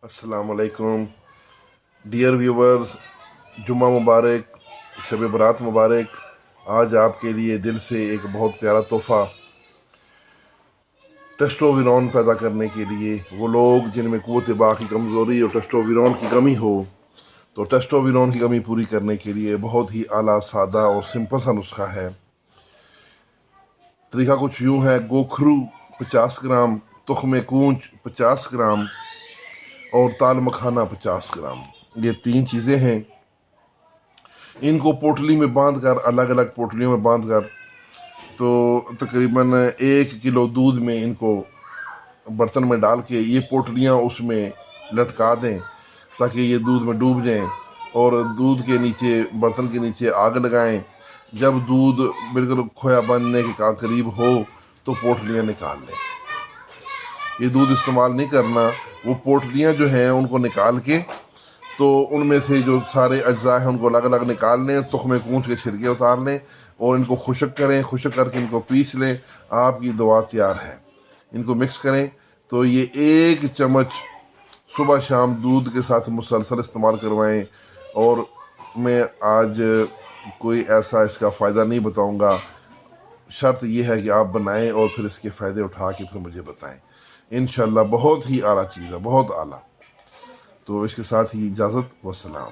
السلام علیکم dear viewers, جمعہ مبارک، شب برات مبارک۔ آج آپ کے لیے دل سے ایک بہت پیارا تحفہ، ٹیسٹوویرون پیدا کرنے کے لیے وہ لوگ جن میں قوت باع کی کمزوری اور ٹیسٹوویرون کی کمی ہو، تو ٹیسٹوویرون کی کمی پوری کرنے کے لیے بہت ہی اعلیٰ، سادہ اور سمپل سا نسخہ ہے۔ طریقہ کچھ یوں ہے: گوکھرو 50 گرام، تخم کونچ 50 گرام اور تالمکھانہ 50 گرام، یہ 3 چیزیں ہیں۔ ان کو پوٹلی میں باندھ کر، الگ الگ پوٹلیوں میں باندھ کر، تو تقریباً 1 کلو دودھ میں ان کو برتن میں ڈال کے یہ پوٹلیاں اس میں لٹکا دیں تاکہ یہ دودھ میں ڈوب جائیں، اور دودھ کے نیچے، برتن کے نیچے آگ لگائیں۔ جب دودھ بالکل کھویا بننے کے قریب ہو تو پوٹلیاں نکال لیں۔ یہ دودھ استعمال نہیں کرنا، وہ پوٹلیاں جو ہیں ان کو نکال کے، تو ان میں سے جو سارے اجزاء ہیں ان کو الگ الگ نکال لیں، تخم کونچ کے چھلکے اتار لیں اور ان کو خشک کریں، خشک کر کے ان کو پیس لیں۔ آپ کی دوا تیار ہے۔ ان کو مکس کریں تو یہ 1 چمچ صبح شام دودھ کے ساتھ مسلسل استعمال کروائیں۔ اور میں آج کوئی ایسا اس کا فائدہ نہیں بتاؤں گا، شرط یہ ہے کہ آپ بنائیں اور پھر اس کے فائدے اٹھا کے پھر مجھے بتائیں۔ انشاءاللہ بہت ہی اعلیٰ چیز ہے، بہت اعلیٰ۔ تو اس کے ساتھ ہی اجازت، والسلام۔